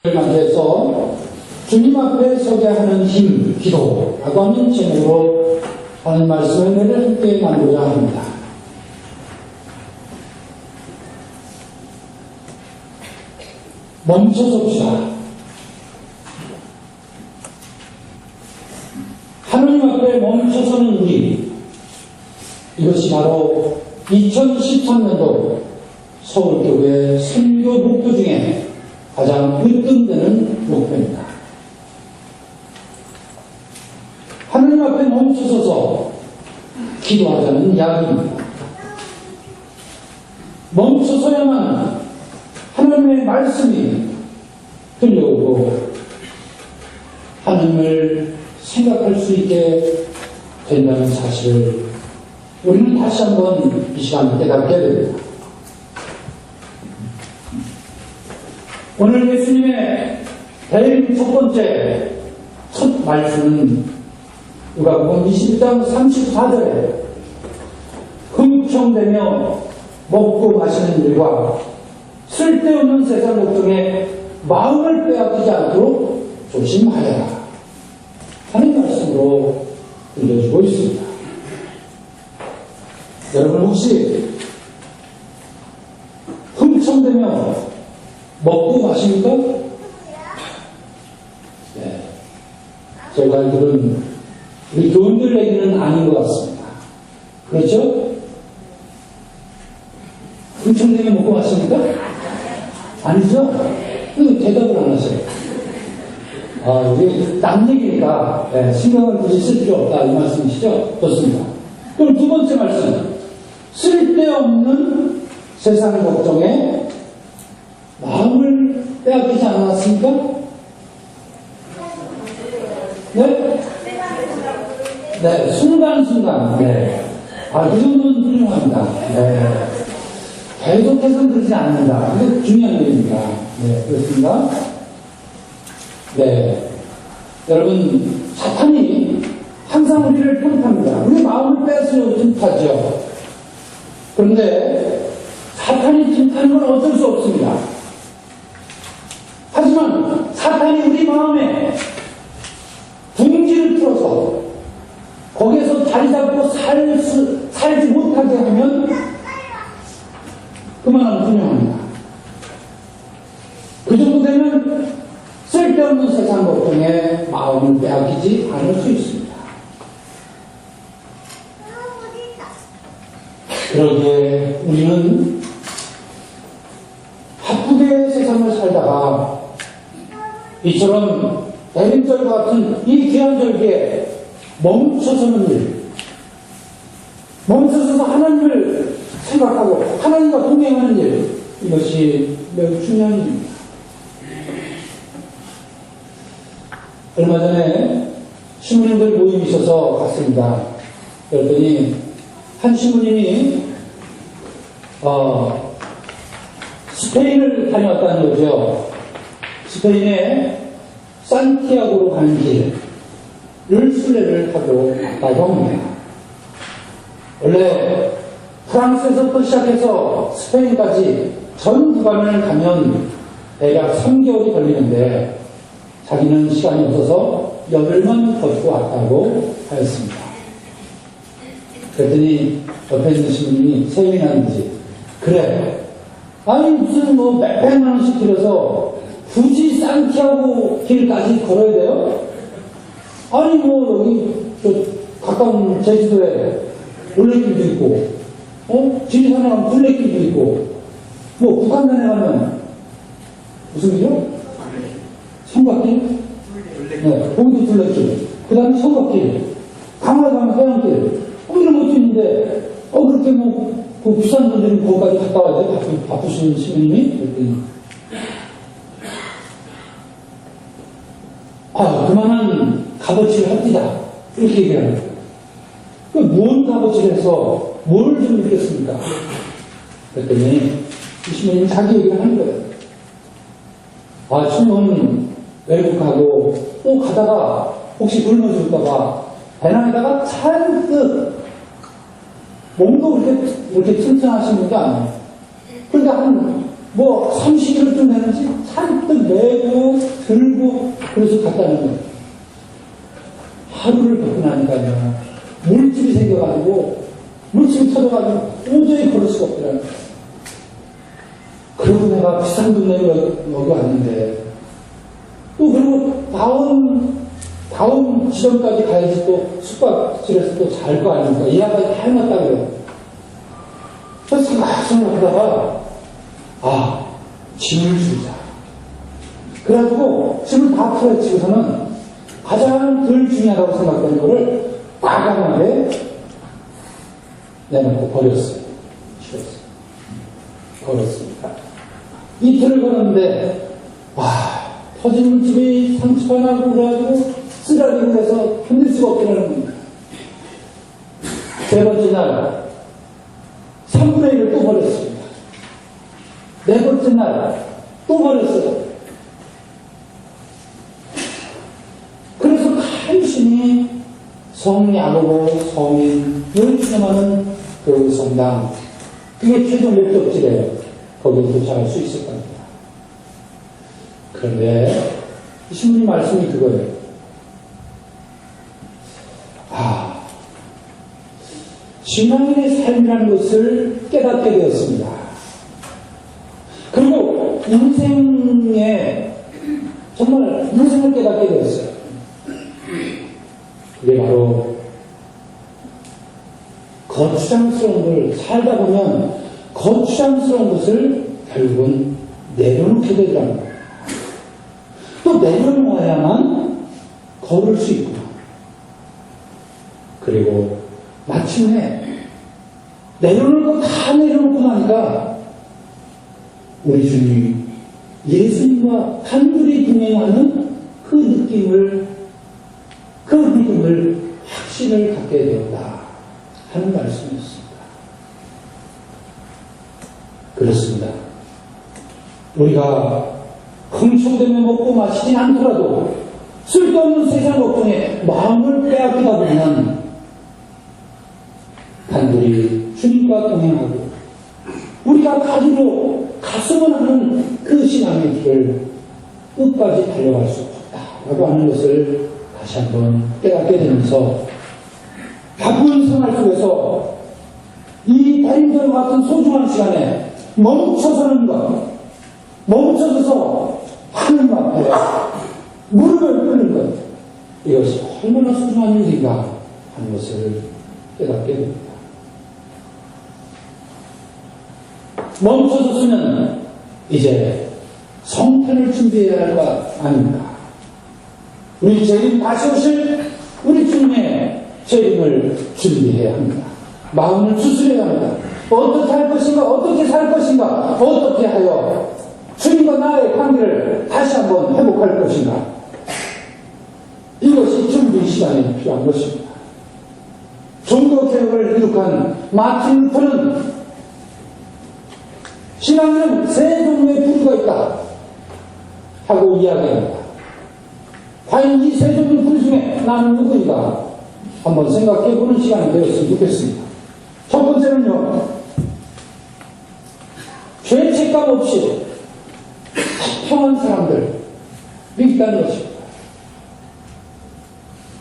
맞이해서 주님 앞에 서게 하는 힘, 기도라고 하는 제목으로 하는 말씀을 매일 함께 나누고자 합니다. 멈춰섭시다. 하나님 앞에 멈춰서는 우리, 이것이 바로 2013년도 서울교회 선교 목표 중에 가장 으뜸되는 목표입니다. 하나님 앞에 멈춰서서 기도하자는 이야기입니다. 멈춰서야만 하나님의 말씀이 들려오고 하나님을 생각할 수 있게 된다는 사실을 우리는 다시 한번 이 시간 깨닫게 됩니다. 오늘 예수님의 대림 첫 번째 첫 말씀은 누가복음 21장 34절에 흥청대며 먹고 마시는 일과 쓸데없는 세상 걱정에 마음을 빼앗기지 않도록 조심하여라 하는 말씀으로 들려주고 있습니다. 여러분 혹시 흥청대며 먹고 마십니까? 네. 제가 알기로는 우리 교인들 얘기는 아닌 것 같습니다. 그렇죠? 흥청대며 먹고 마십니까? 아니죠? 대답을 안 하세요. 우리 남 얘기니까 신경을 굳이 쓸 필요 없다 이 말씀이시죠? 좋습니다. 그럼 두 번째 말씀, 쓸데없는 세상 걱정에 마음을 빼앗기지 않았습니까? 네? 네, 순간순간. 네. 그 정도는 훌륭합니다. 네. 계속해서는 그러지 않는다. 이게 중요한 일입니다. 네, 그렇습니다. 네. 여러분, 사탄이 항상 우리를 편파합니다. 우리 마음을 빼앗으려고 틈타죠. 그런데 사탄이 틈타는 건 어쩔 수 없습니다. 하지만 사탄이 우리 마음에 둥지를 틀어서 거기에서 자리 잡고 살지 못하게 하면 그만하면 훌륭합니다. 그 정도 되면 쓸데없는 세상 걱정에 마음을 빼앗기지 않을 수 있습니다. 그러기에 우리는 바쁘게 세상을 살다가 이처럼 대림절과 같은 이 귀한 절기에 멈춰서는 일, 멈춰서서 하나님을 생각하고 하나님과 동행하는 일, 이것이 매우 중요한 일입니다. 얼마 전에 신부님들 모임이 있어서 갔습니다. 그랬더니 한 신부님이 스페인을 다녀왔다는 거죠. 스페인에 산티아고로 가는 길을 순례를 하고 왔다고 합니다. 원래 프랑스에서부터 시작해서 스페인까지 전 구간을 가면 대략 3개월이 걸리는데 자기는 시간이 없어서 열흘만 걷고 왔다고 하였습니다. 그랬더니 옆에 있는 신부님이 세미나인지 그래, 아니 무슨 몇백만 원씩 들여서 굳이 산티아고 길까지 걸어야 돼요? 아니 여기 가까운 제주도에 올레길도 있고 지리산에 가면 둘레길도 있고 북한산에 가면 무슨 길이요? 성곽길? 네, 거기도 둘레길. 그 다음에 성곽길. 강화도 가면 해안길. 이런 것도 있는데 그렇게 그 비싼 분들은 거기까지 갔다 와야 돼? 바쁘신 시민님이? 그랬더니 그만한 값어치를 합디다. 이렇게 얘기하는 거예요. 뭔 값어치를 해서 뭘 좀 믿겠습니까? 그랬더니 이 시민님이 자기 얘기를 하는 거예요. 친구는 외국 가고 또 가다가 혹시 굶어 죽을까봐 배낭에다가 잔뜩 몸도 이렇게 튼튼하신 분도 아니에요. 그러니까 한 30kg쯤 되는지 잔뜩 메고 들고 그래서 갔다는 거예요. 하루를 벗고 나니까요, 물집이 생겨가지고 물집이 터져가지고 도저히 걸을 수가 없더라고요. 그리고 내가 비싼 돈 내고 여기 왔는데 또 그리고 다음 지점까지 가야지 또 숙박실에서 또 잘 거 아닙니까? 이 양반이 다 해놨다 그래요. 그래서 생각하다가 짐을 주자. 그래가지고 짐을 다 풀어치고서는 가장 덜 중요하다고 생각되는 거를 과감하게 내놓고 버렸어요. 싫었어요. 걸었습니다. 이틀을 걸었는데 터진 물집이 상처가 나고 그래가지고 쓰라리고 해서 흔들 수가 없더라는 겁니다. 세 번째 날 3분의 1을 또 버렸습니다. 네 번째 날 또 버렸어요. 그래서 간신히 성야고보 성인을 추념하는 그 성당, 그게 최종 목적지래요. 거기에 도착할 수 있을 겁니다. 그런데 신부님 말씀이 그거예요. 신앙인의 삶이라는 것을 깨닫게 되었습니다. 그리고 인생에 정말 인생을 깨닫게 되었어요. 그게 바로 거추장스러운 걸 살다 보면 거추장스러운 것을 결국은 내려놓게 되더라는 거예요. 또 내려놓아야만 걸을 수 있구나. 그리고 마침내 내려놓을 거 다 내려놓고 나니까 우리 주님 예수님과 단둘이 동행하는 그 느낌을 확신을 갖게 되었다 하는 말씀이었습니다. 그렇습니다. 우리가 흥청대며 먹고 마시진 않더라도 쓸데없는 세상 걱정에 마음을 빼앗기다 보면 단둘이 주님과 동행하고 우리가 가지고 갔으면 하는 그 신앙의 길을 끝까지 달려갈 수 없다라고 하는 것을 다시 한번 깨닫게 되면서 바쁜 생활 속에서 이 다림전 같은 소중한 시간에 멈춰서는 것, 멈춰서서 하나님 앞에 무릎을 꿇는 것, 이것이 얼마나 소중한 일인가 하는 것을 깨닫게 됩니다. 멈춰섰으면 이제 성탄을 준비해야 할 것 아닙니까? 우리 재림 다시 오실 우리 주님의 재림을 준비해야 합니다. 마음을 추스려야 합니다. 어떻게 할 것인가, 어떻게 살 것인가, 어떻게 하여 주님과 나의 관계를 다시 한번 회복할 것인가. 이것이 준비 시간이 필요한 것입니다. 종교개혁을 이룩한 마틴 루터는 신앙에는 세 종류의 부류가 있다 하고 이야기합니다. 과연 이 세 종류의 부류 중에 나는 누구인가 한번 생각해보는 시간이 되었으면 좋겠습니다. 첫 번째는요, 죄책감 없이 평한 사람들 있다는 것입니다.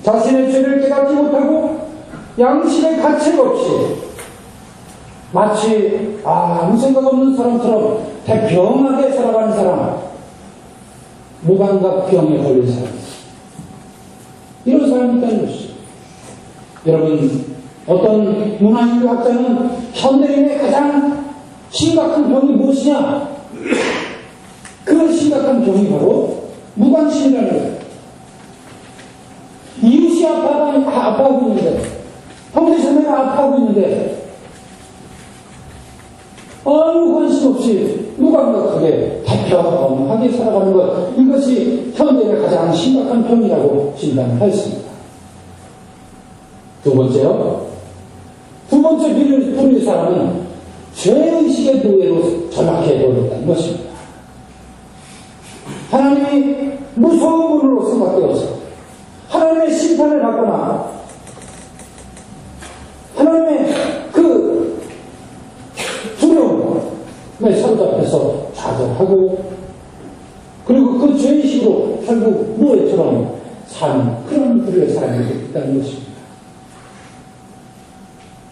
자신의 죄를 깨닫지 못하고 양심의 가책 없이 마치 아무 생각 없는 사람처럼 대평하게 살아가는 사람, 무감각병에 걸린 사람, 이런 사람이 있다는 것이죠. 여러분, 어떤 문화인류학자는 현대인의 가장 심각한 병이 무엇이냐? 그 심각한 병이 바로 무관심이라는 거예요. 이웃이 아파하고 있는데, 형제자매가 아파하고 있는데 아무 관심 없이 무감각하게 대평하게 살아가는 것, 이것이 현대의 가장 심각한 병이라고 진단하였습니다. 두 번째요. 두 번째 부류의 사람은 죄의식의 노예로 전락해 버렸다는 것입니다. 하나님이 무서운 분으로 생각되어서 하나님의 심판을 받거나 하나님의 그 두려움에 사로잡혀서 좌절하고 식으로 결국 노예처럼 사는 그런 우리의 사람이 있다는 것입니다.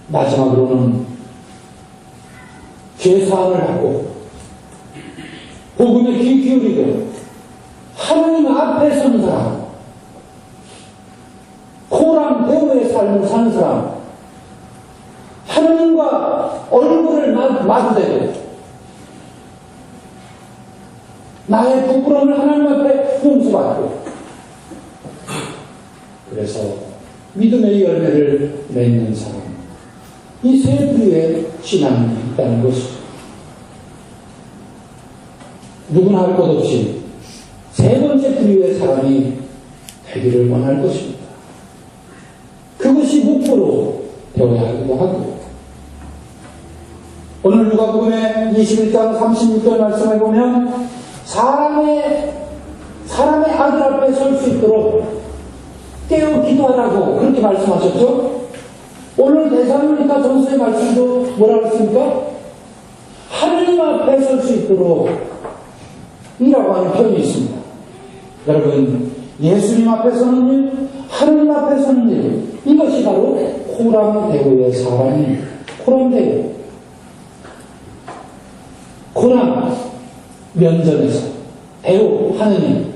마지막으로는 죄사함을 하고 복음에 귀 기울이고 하나님 앞에 서는 사람, 코람 배우의 삶을 사는 사람, 하나님과 얼굴을 마주대고 나의 부끄러움을 하나님 앞에 용서받고 그래서 믿음의 열매를 맺는 사람, 이 세 부류의 신앙이 있다는 것이죠. 누구나 할 것 없이 세 번째 부류의 사람이 되기를 원할 것입니다. 그것이 목표로 되어야 하기도 하고, 오늘 누가복음의 21장 36절 말씀에 보면 사람의 아들 앞에 설 수 있도록 깨어 기도하라고 그렇게 말씀하셨죠. 오늘 데살로니가 전서의 말씀도 뭐라고 했습니까? 하나님 앞에 설 수 있도록 이라고 하는 표현이 있습니다. 여러분, 예수님 앞에 서는 일, 하나님 앞에 서는 일, 이것이 바로 코람데오의 사람입니다. 코람데오. 코람, 면전에서, 데오, 하느님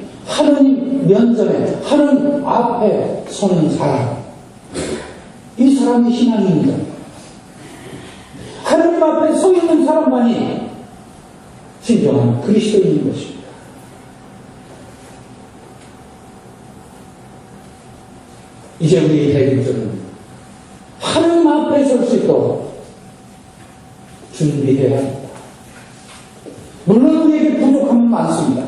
면전에, 하나님 앞에 서는 사람. 이 사람이 신앙입니다. 하나님 앞에 서 있는 사람만이 진정한 그리스도인인 것입니다. 이제 우리 대중들은 하나님 앞에 설 수 있도록 준비해야 합니다. 물론 우리에게 부족함은 많습니다.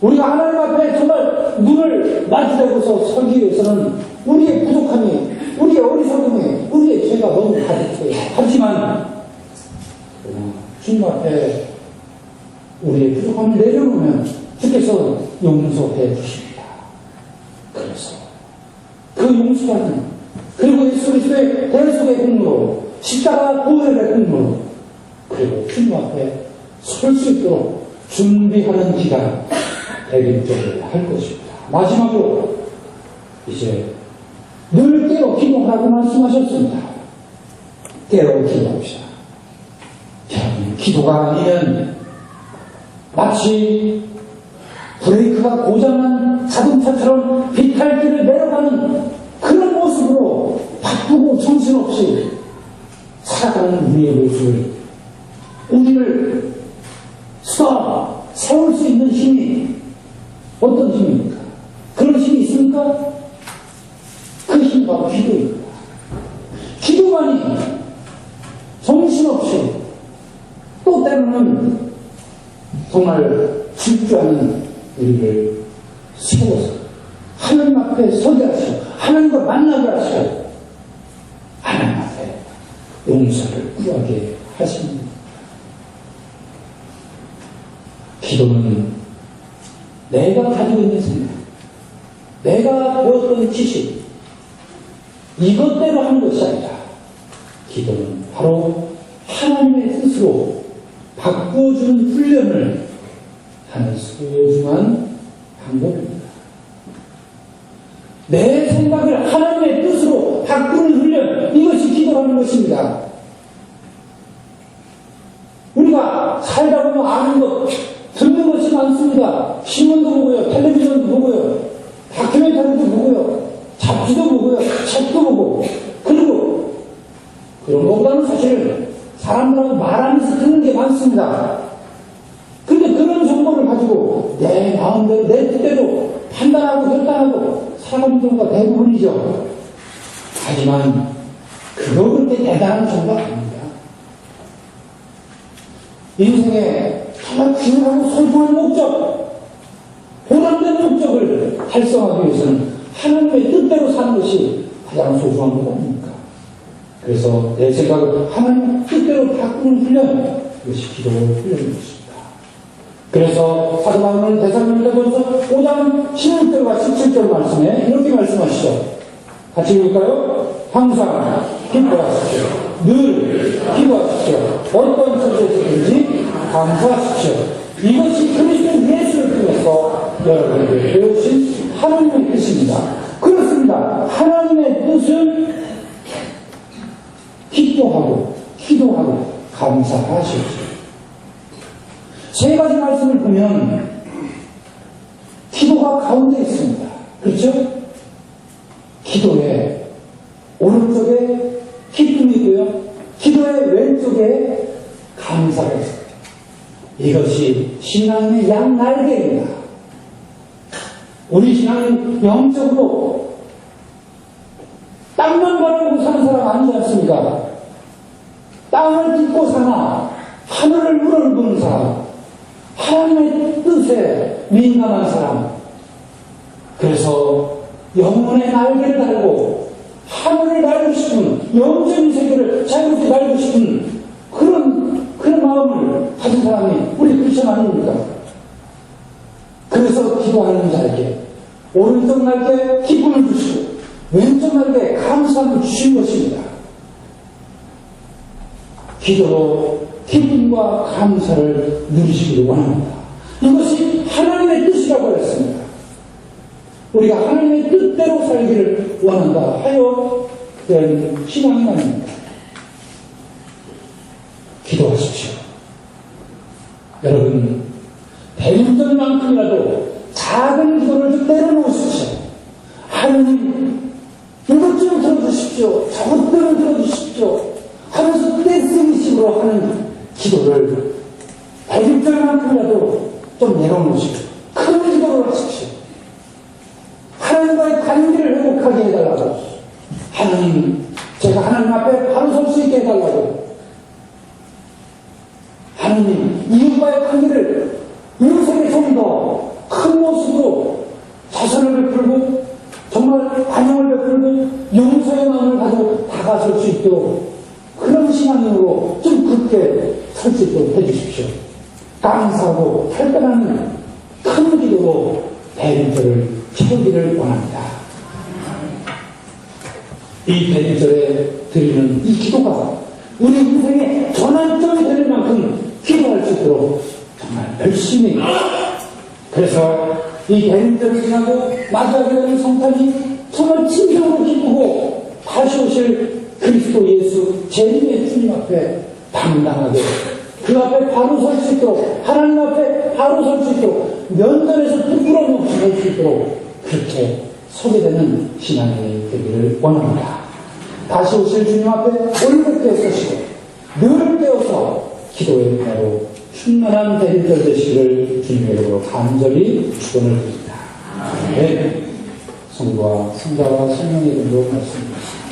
우리가 하나님 앞에 정말 눈을 마주대고서 서기 위해서는 우리의 부족함이, 우리의 어리석음이, 우리의 죄가 너무 가득해요. 하지만 주님 앞에 우리의 부족함을 내려놓으면 주께서 용서해 주십니다. 그래서 그 용서받는, 그리고 예수 그리스도의 대속의 공로로, 십자가 보혈의 공로로, 그리고 주님 앞에 설 수 있도록 준비하는 기간 되기를 할 것입니다. 마지막으로 이제 늘 깨어 기도하라고 말씀하셨습니다. 깨어 기도합시다. 기도가 아니면 마치 브레이크가 고장난 자동차처럼 비탈길을 내려가는 그런 모습으로 바쁘고 정신없이 살아가는 우리의 모습을, 우리를 세울 수 있는 힘이 어떤 힘입니까? 그런 힘이 있습니까? 그 힘이 바로 기도입니다. 기도만이 정신없이, 또 때로는 정말 질주하는 우리를 세워서 하나님 앞에 서게 하시고 하나님과 만나게 하시고 하나님 앞에 용서를 구하게 하십니다. 기도는 내가 가지고 있는 생각, 내가 배웠던 지식, 이것대로 하는 것이 아니라 기도는 바로 하나님의 뜻으로 바꾸어주는 훈련을 하는 소중한 방법입니다. 내 생각을 하나님의 뜻으로 바꾸는 훈련, 이것이 기도하는 것입니다. 우리가 살다 보면 아는 것, 듣는 것이 많습니다. 신문도 보고요, 텔레비전도 보고요, 다큐멘터리도 보고요, 잡지도 보고요, 책도 보고, 그리고 그런 것보다는 사실 사람들하고 말하면서 듣는 게 많습니다. 근데 그런 정보를 가지고 내 마음대로, 내 뜻대로 판단하고 결단하고 살아가는 경우가 대부분이죠. 하지만 그거 그렇게 대단한 정보가 아닙니다. 인생에 정말 중요하고 소중한 목적, 보람된 목적을 달성하기 위해서는 하나님의 뜻대로 사는 것이 가장 소중한 것 아닙니까? 그래서 내 생각을 하나님의 뜻대로 바꾸는 훈련, 이것이 기도 훈련인 것입니다. 그래서 사도 바울은 데살로니가전서 5장 16절과 17절 말씀에 이렇게 말씀하시죠. 같이 읽을까요? 항상 기뻐하십시오. 늘 기도하십시오. 어떤 처지에서든지 감사하십시오. 이것이 그리스도 예수를 통해서 여러분에게 배우신 하나님의 뜻입니다. 그렇습니다. 하나님의 뜻은 기도하고 감사하십시오. 세 가지 말씀을 보면 기도가 가운데 있습니다. 그렇죠? 기도의 오른쪽에 기쁨이 있고요. 기도의 왼쪽에 감사가 있습니다. 이것이 신앙의 양날개입니다. 우리 신앙은 영적으로 땅만 바라보고 사는 사람 아니지 않습니까? 땅을 딛고 사나 하늘을 물어보는 사람, 하나님의 뜻에 민감한 사람, 그래서 영혼의 날개를 달고 하늘을 날고 싶은, 영적인 세계를 자유롭게 날고 싶은 그런 마음을 가진 사람이 우리 크리스천 아닙니까? 그래서 기도하는 자에게 오른쪽 날개 기쁨을 주시고 왼쪽 날개 감사함을 주신 것입니다. 기도로 기쁨과 감사를 누리시기를 원합니다. 이것이 하나님의 뜻이라고 했습니다. 우리가 하나님의 뜻대로 살기를 원한다 하여 된 신앙이 아닙니다. 기도하십시오. 여러분, 대림절만큼이라도 작은 기도를 좀 내려놓으십시오. 하나님, 이것 좀 들어주십시오. 저것 좀 들어주십시오. 하면서 떼쓰기식으로 하는 기도를 대림절만큼이라도 좀 내려놓으십시오. 큰 기도를 하십시오. 하나님과의 관계를 회복하게 해달라고. 하나님, 제가 하나님 앞에 바로 설 수 있게 해달라고. 하나님, 이웃과의 관계를 이웃에게 좀 더 큰 모습으로 자선을 베풀고 정말 관용을 베풀고 용서의 마음을 가지고 다가설 수 있도록 그런 신앙으로 좀 굳게 설 수 있도록 해주십시오. 감사하고 탈변하는 큰 기도로 대림절을 채우기를 원합니다. 이 대림절에 드리는 이 기도가 우리 인생의 전환점이 될 만큼 기도할 수 있도록 정말 열심히, 그래서 이 대림절을 지나고 마지막에 되는 성탄이 정말 진정으로 기쁘고 다시 오실 그리스도 예수 재림의 주님 앞에 당당하게 그 앞에 바로 설 수 있도록, 하나님 앞에 바로 설 수 있도록, 면전에서 부끄러움 없이 설 수 있도록 그렇게 서게 되는 신앙이 되기를 원합니다. 다시 오실 주님 앞에 올곧게 서시고 늘 깨어서 기도의 은혜로 충만한 대림절 되시기를 주님의 이름으로 간절히 축원을 드립니다. 네, 성부와 성자와 성령의 이름으로 말씀드립니다.